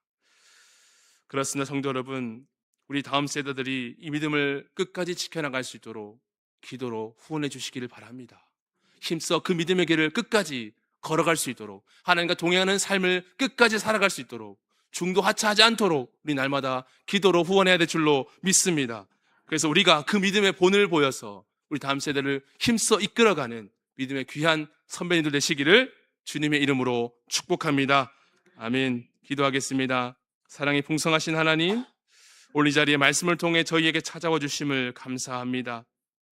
그렇습니다. 성도 여러분, 우리 다음 세대들이 이 믿음을 끝까지 지켜나갈 수 있도록 기도로 후원해 주시기를 바랍니다. 힘써 그 믿음의 길을 끝까지 걸어갈 수 있도록, 하나님과 동행하는 삶을 끝까지 살아갈 수 있도록, 중도 하차하지 않도록 우리 날마다 기도로 후원해야 될 줄로 믿습니다. 그래서 우리가 그 믿음의 본을 보여서 우리 다음 세대를 힘써 이끌어가는 믿음의 귀한 선배님들 되시기를 주님의 이름으로 축복합니다. 아멘. 기도하겠습니다. 사랑이 풍성하신 하나님, 오늘 이 자리에 말씀을 통해 저희에게 찾아와 주심을 감사합니다.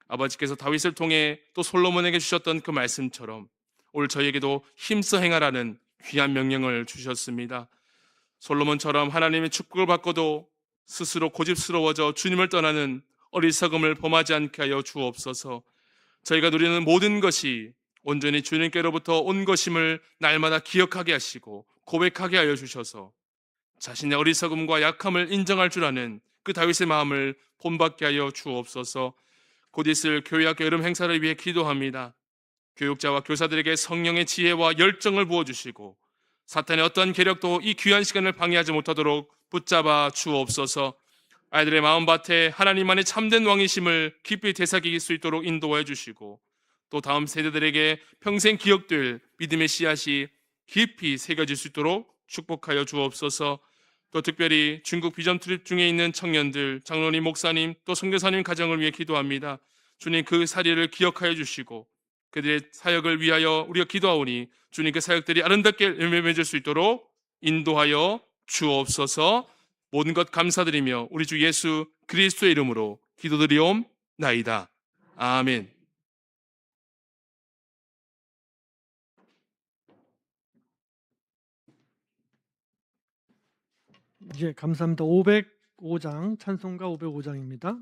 아버지께서 다윗을 통해 또 솔로몬에게 주셨던 그 말씀처럼 오늘 저희에게도 힘써 행하라는 귀한 명령을 주셨습니다. 솔로몬처럼 하나님의 축복을 받고도 스스로 고집스러워져 주님을 떠나는 어리석음을 범하지 않게 하여 주옵소서. 저희가 누리는 모든 것이 온전히 주님께로부터 온 것임을 날마다 기억하게 하시고 고백하게 하여 주셔서 자신의 어리석음과 약함을 인정할 줄 아는 그 다윗의 마음을 본받게 하여 주옵소서. 곧 있을 교회학교 여름 행사를 위해 기도합니다. 교육자와 교사들에게 성령의 지혜와 열정을 부어주시고 사탄의 어떠한 계력도 이 귀한 시간을 방해하지 못하도록 붙잡아 주옵소서. 아이들의 마음밭에 하나님만의 참된 왕이심을 깊이 되새길 수 있도록 인도해 주시고 또 다음 세대들에게 평생 기억될 믿음의 씨앗이 깊이 새겨질 수 있도록 축복하여 주옵소서. 또 특별히 중국 비전 트립 중에 있는 청년들, 장로님, 목사님, 또 선교사님 가정을 위해 기도합니다. 주님 그 사리를 기억하여 주시고 그들의 사역을 위하여 우리가 기도하오니 주님 그 사역들이 아름답게 열매 맺을 수 있도록 인도하여 주옵소서. 모든 것 감사드리며 우리 주 예수 그리스도의 이름으로 기도드리옵나이다. 아멘. 예, 감사합니다. 505장 찬송가 505장입니다.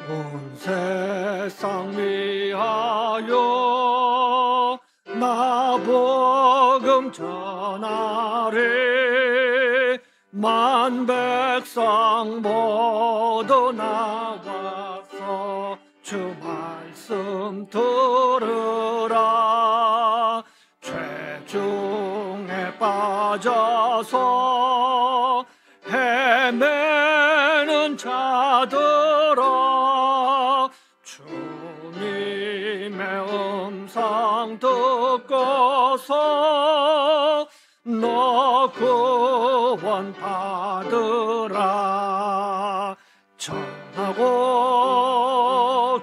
온 세상 위하여 나 복음 전하리 만 백성 모두 나와서 주 말씀 들으라. 죄중에 빠져서 헤매는 자들아, 주님의 음성 듣고서 너 구원 받으라. 전하고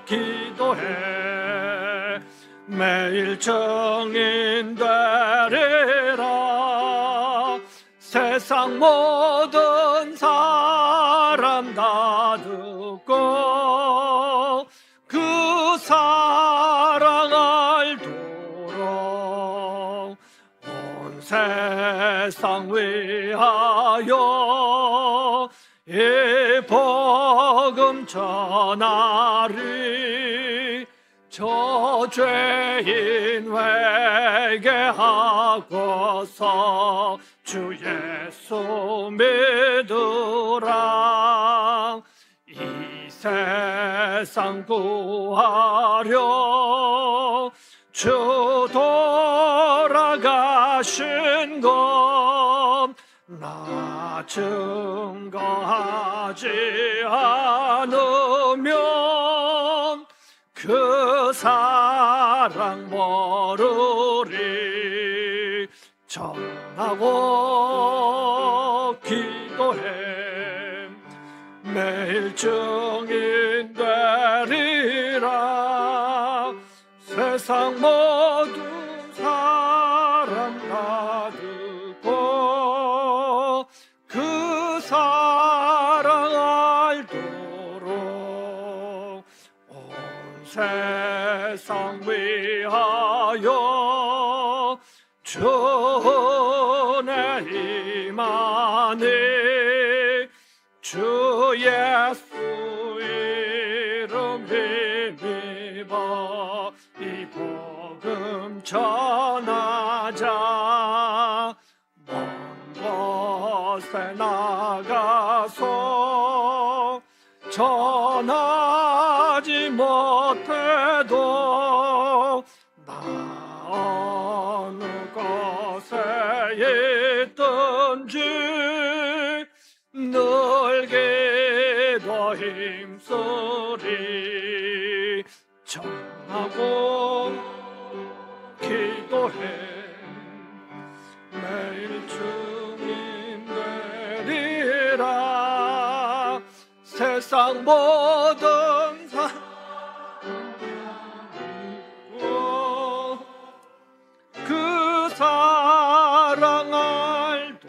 기도해 매일 증인 되리라. 세상 모든 사람 다 듣고 그 사랑 알도록 온 세상 위하여 이 복음 전하리. 저 죄인 회개하고서 주 예수 믿으라. 이 세상 구하려 주 돌아가신 것 나 증거하지 않으면 그 사랑 모르리. 전하고 기도해 매일 증인 되리라. 세상 모든 사람 다 듣고 그 사랑 알도록 온 세상 위하여 주의 임하니. 주 예수 이름 힘입어 이 복음 전하자. 먼 곳에 나가서 전하지 못해도 나 어느 곳에 있든지 늘 기도 힘쓰리. 전하고 기도해 매일 증인 되리라. 세상 모든 그 사랑 알도록.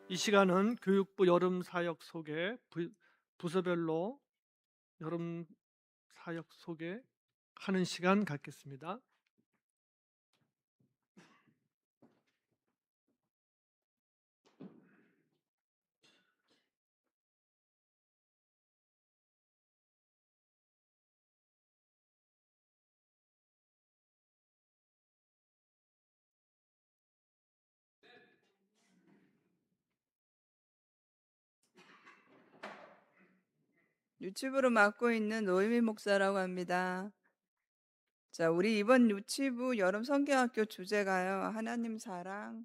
이 시간은 교육부 여름 사역 소개, 부서별로 여름 사역 소개하는 시간 갖겠습니다. 유치부를 맡고 있는 노희미 목사라고 합니다. 자, 우리 이번 유치부 여름 성경학교 주제가요, 하나님 사랑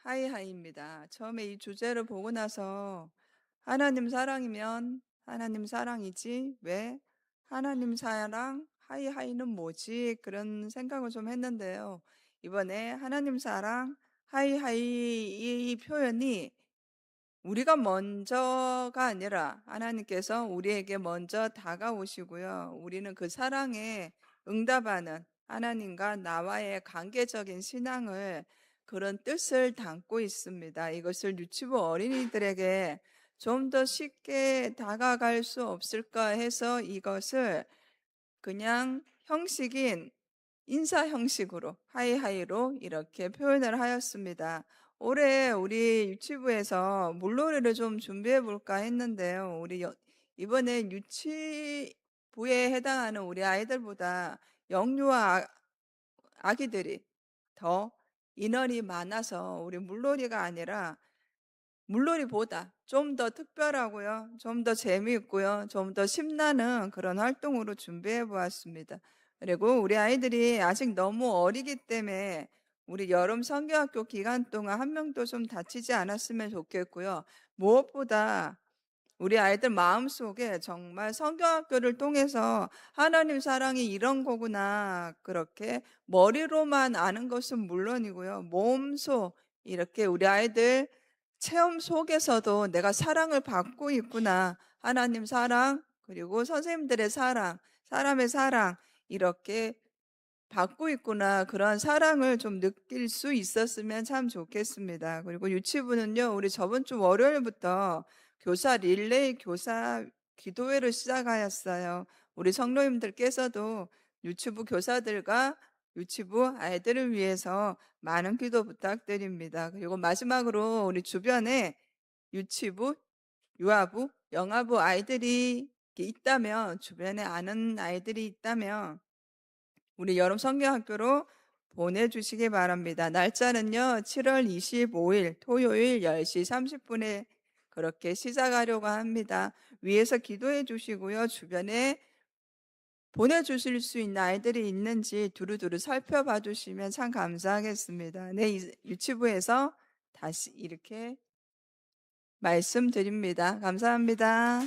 하이하이입니다. 처음에 이 주제를 보고 나서 하나님 사랑이면 하나님 사랑이지 왜 하나님 사랑 하이하이는 뭐지? 그런 생각을 좀 했는데요. 이번에 하나님 사랑 하이하이 이 표현이 우리가 먼저가 아니라 하나님께서 우리에게 먼저 다가오시고요. 우리는 그 사랑에 응답하는 하나님과 나와의 관계적인 신앙을 그런 뜻을 담고 있습니다. 이것을 유치부 어린이들에게 좀 더 쉽게 다가갈 수 없을까 해서 이것을 그냥 형식인 인사 형식으로 하이하이로 이렇게 표현을 하였습니다. 올해 우리 유치부에서 물놀이를 좀 준비해 볼까 했는데요. 이번에 유치부에 해당하는 우리 아이들보다 영유아 아기들이 더 인원이 많아서 우리 물놀이가 아니라 물놀이보다 좀 더 특별하고요, 좀 더 재미있고요, 좀 더 신나는 그런 활동으로 준비해 보았습니다. 그리고 우리 아이들이 아직 너무 어리기 때문에 우리 여름 성경학교 기간 동안 한 명도 좀 다치지 않았으면 좋겠고요. 무엇보다 우리 아이들 마음속에 정말 성경학교를 통해서 하나님 사랑이 이런 거구나, 그렇게 머리로만 아는 것은 물론이고요, 몸소 이렇게 우리 아이들 체험 속에서도 내가 사랑을 받고 있구나, 하나님 사랑, 그리고 선생님들의 사랑, 사람의 사랑, 이렇게 받고 있구나, 그런 사랑을 좀 느낄 수 있었으면 참 좋겠습니다. 그리고 유치부는요, 우리 저번 주 월요일부터 교사 릴레이 교사 기도회를 시작하였어요. 우리 성도님들께서도 유치부 교사들과 유치부 아이들을 위해서 많은 기도 부탁드립니다. 그리고 마지막으로 우리 주변에 유치부, 유아부, 영아부 아이들이 있다면, 주변에 아는 아이들이 있다면 우리 여름 성경학교로 보내주시기 바랍니다. 날짜는요, 7월 25일 토요일 10시 30분에 그렇게 시작하려고 합니다. 위에서 기도해 주시고요, 주변에 보내주실 수 있는 아이들이 있는지 두루두루 살펴봐 주시면 참 감사하겠습니다. 네, 유치부에서 다시 이렇게 말씀드립니다. 감사합니다.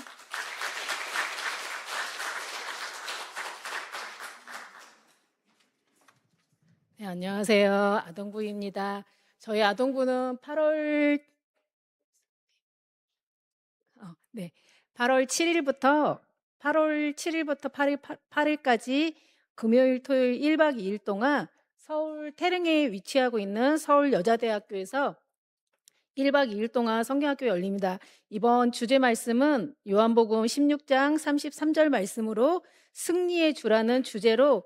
네, 안녕하세요. 아동부입니다. 저희 아동부는 8월 7일부터 8일까지 금요일, 토요일 1박 2일 동안 서울 태릉에 위치하고 있는 서울여자대학교에서 1박 2일 동안 성경학교 열립니다. 이번 주제 말씀은 요한복음 16장 33절 말씀으로 승리의 주라는 주제로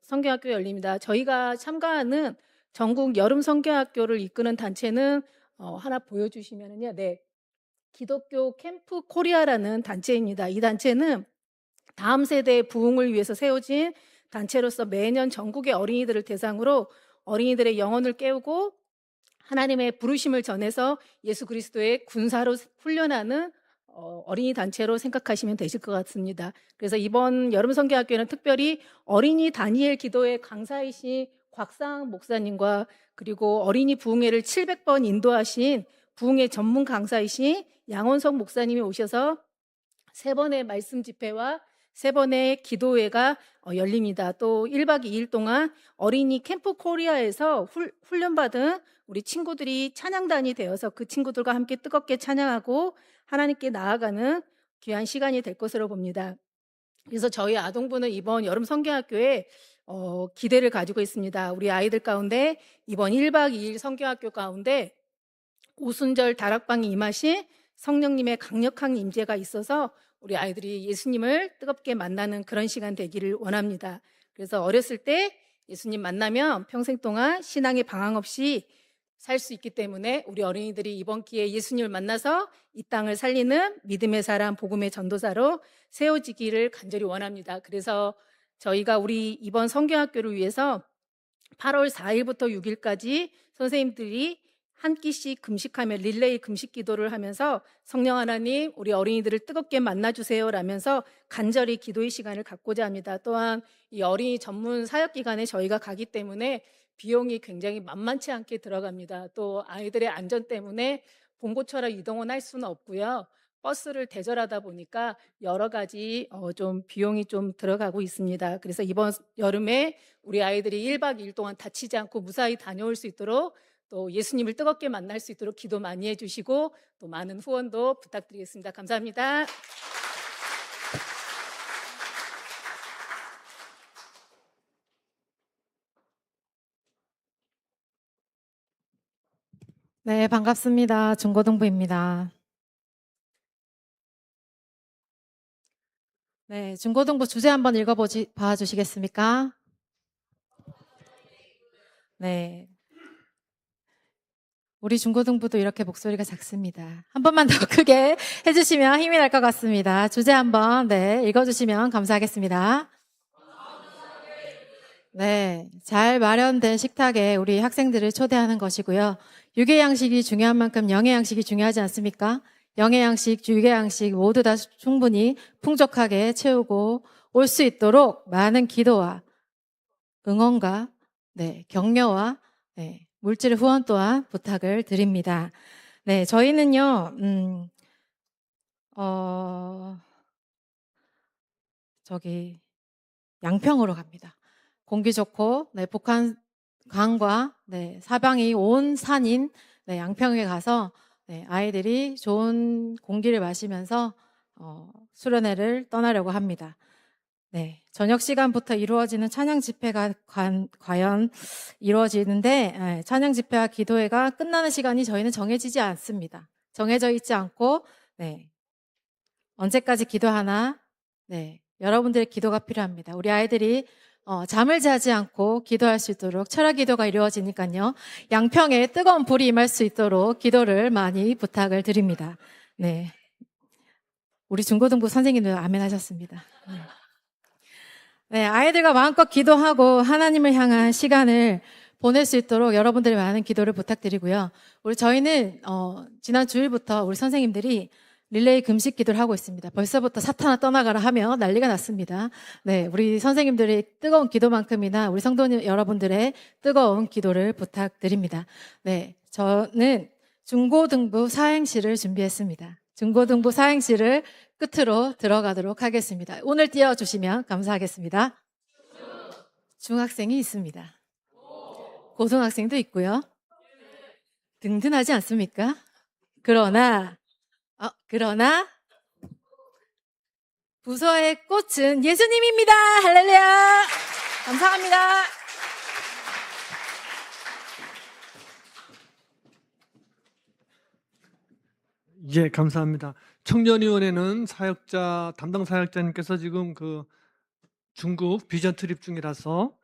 성경학교 열립니다. 저희가 참가하는 전국 여름 성경학교를 이끄는 단체는 하나 보여주시면은요, 네, 기독교 캠프 코리아라는 단체입니다. 이 단체는 다음 세대의 부흥을 위해서 세워진 단체로서 매년 전국의 어린이들을 대상으로 어린이들의 영혼을 깨우고 하나님의 부르심을 전해서 예수 그리스도의 군사로 훈련하는 어린이 단체로 생각하시면 되실 것 같습니다. 그래서 이번 여름 성경학교에는 특별히 어린이 다니엘 기도회 강사이신 곽상 목사님과 그리고 어린이 부흥회를 700번 인도하신 부흥회 전문 강사이신 양원석 목사님이 오셔서 3번의 말씀 집회와 3번의 기도회가 열립니다. 또 1박 2일 동안 어린이 캠프 코리아에서 훈련받은 우리 친구들이 찬양단이 되어서 그 친구들과 함께 뜨겁게 찬양하고 하나님께 나아가는 귀한 시간이 될 것으로 봅니다. 그래서 저희 아동부는 이번 여름 성경학교에 기대를 가지고 있습니다. 우리 아이들 가운데 이번 1박 2일 성경학교 가운데 오순절 다락방에 임하신 성령님의 강력한 임재가 있어서 우리 아이들이 예수님을 뜨겁게 만나는 그런 시간 되기를 원합니다. 그래서 어렸을 때 예수님 만나면 평생 동안 신앙의 방황 없이 살 수 있기 때문에 우리 어린이들이 이번 기회에 예수님을 만나서 이 땅을 살리는 믿음의 사람, 복음의 전도사로 세워지기를 간절히 원합니다. 그래서 저희가 우리 이번 성경학교를 위해서 8월 4일부터 6일까지 선생님들이 한 끼씩 금식하며 릴레이 금식 기도를 하면서 성령 하나님 우리 어린이들을 뜨겁게 만나주세요 라면서 간절히 기도의 시간을 갖고자 합니다. 또한 이 어린이 전문 사역기관에 저희가 가기 때문에 비용이 굉장히 만만치 않게 들어갑니다. 또 아이들의 안전 때문에 봉고처럼 이동은 할 수는 없고요. 버스를 대절하다 보니까 여러 가지 좀 비용이 좀 들어가고 있습니다. 그래서 이번 여름에 우리 아이들이 1박 2일 동안 다치지 않고 무사히 다녀올 수 있도록 또 예수님을 뜨겁게 만날 수 있도록 기도 많이 해주시고 또 많은 후원도 부탁드리겠습니다. 감사합니다. 네, 반갑습니다. 중고등부입니다. 네, 중고등부 주제 한번 읽어봐 주시겠습니까? 네. 우리 중고등부도 이렇게 목소리가 작습니다. 한 번만 더 크게 해주시면 힘이 날 것 같습니다. 주제 한번 읽어주시면 감사하겠습니다. 네, 잘 마련된 식탁에 우리 학생들을 초대하는 것이고요. 육의 양식이 중요한 만큼 영의 양식이 중요하지 않습니까? 영의 양식, 육의 양식 모두 다 충분히 풍족하게 채우고 올 수 있도록 많은 기도와 응원과 격려와 물질 후원 또한 부탁을 드립니다. 네, 저희는요, 양평으로 갑니다. 공기 좋고, 북한 강과 사방이 온 산인 양평에 가서 아이들이 좋은 공기를 마시면서 수련회를 떠나려고 합니다. 저녁 시간부터 이루어지는 찬양 집회가 과연 이루어지는데 찬양 집회와 기도회가 끝나는 시간이 저희는 정해지지 않습니다. 정해져 있지 않고 언제까지 기도하나 여러분들의 기도가 필요합니다. 우리 아이들이 잠을 자지 않고 기도할 수 있도록 철학 기도가 이루어지니까요. 양평에 뜨거운 불이 임할 수 있도록 기도를 많이 부탁을 드립니다. 네, 우리 중고등부 선생님들 아멘 하셨습니다. 네, 아이들과 마음껏 기도하고 하나님을 향한 시간을 보낼 수 있도록 여러분들의 많은 기도를 부탁드리고요. 저희는 지난 주일부터 우리 선생님들이 릴레이 금식 기도를 하고 있습니다. 벌써부터 사탄아 떠나가라 하며 난리가 났습니다. 네, 우리 선생님들의 뜨거운 기도만큼이나 우리 성도 여러분들의 뜨거운 기도를 부탁드립니다. 네, 저는 중고등부 사행시를 준비했습니다. 중고등부 사행시를 끝으로 들어가도록 하겠습니다. 오늘 띄워주시면 감사하겠습니다. 중학생이 있습니다. 고등학생도 있고요. 든든하지 않습니까? 그러나 부서의 꽃은 예수님입니다. 할렐루야. 감사합니다. 예, 감사합니다. 청년위원회는 담당 사역자님께서 지금 중국 비전 트립 중이라서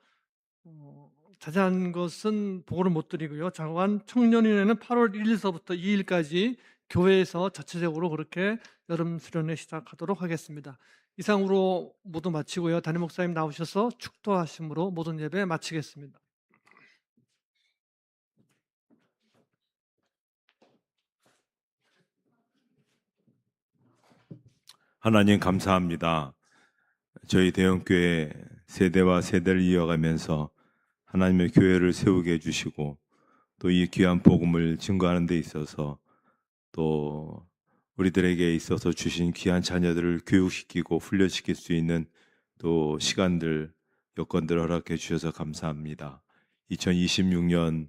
자세한 것은 보고를 못 드리고요. 장관 청년위원회는 8월 1일서부터 2일까지 교회에서 자체적으로 그렇게 여름 수련회 시작하도록 하겠습니다. 이상으로 모두 마치고요. 담임 목사님 나오셔서 축도하심으로 모든 예배 마치겠습니다. 하나님 감사합니다. 저희 대형교회 세대와 세대를 이어가면서 하나님의 교회를 세우게 해주시고 또 이 귀한 복음을 증거하는 데 있어서 또 우리들에게 있어서 주신 귀한 자녀들을 교육시키고 훈련시킬 수 있는 또 시간들, 여건들을 허락해 주셔서 감사합니다. 2026년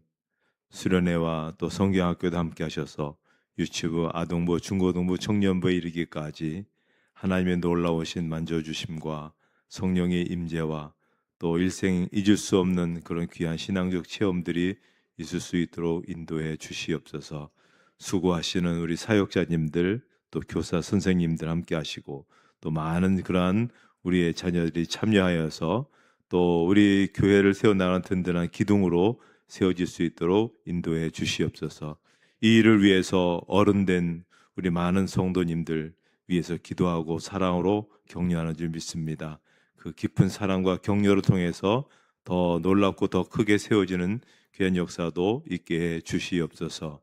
수련회와 또 성경학교도 함께 하셔서 유치부, 아동부, 중고등부, 청년부에 이르기까지 하나님의 놀라우신 만져주심과 성령의 임재와 또 일생 잊을 수 없는 그런 귀한 신앙적 체험들이 있을 수 있도록 인도해 주시옵소서. 수고하시는 우리 사역자님들 또 교사 선생님들 함께 하시고 또 많은 그러한 우리의 자녀들이 참여하여서 또 우리 교회를 세워나가는 든든한 기둥으로 세워질 수 있도록 인도해 주시옵소서. 이 일을 위해서 어른된 우리 많은 성도님들 위해서 기도하고 사랑으로 격려하는 줄 믿습니다. 그 깊은 사랑과 격려를 통해서 더 놀랍고 더 크게 세워지는 귀한 역사도 있게 해 주시옵소서.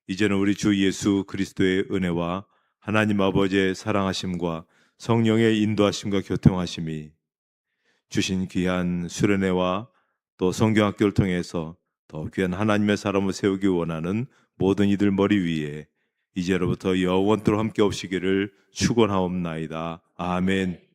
이제는 우리 주 예수 그리스도의 은혜와 하나님 아버지의 사랑하심과 성령의 인도하심과 교통하심이 주신 귀한 수련회와 또 성경학교를 통해서 더 귀한 하나님의 사람을 세우기 원하는 모든 이들 머리 위에 이제로부터 영원토록 함께 없시기를 축원하옵나이다. 아멘.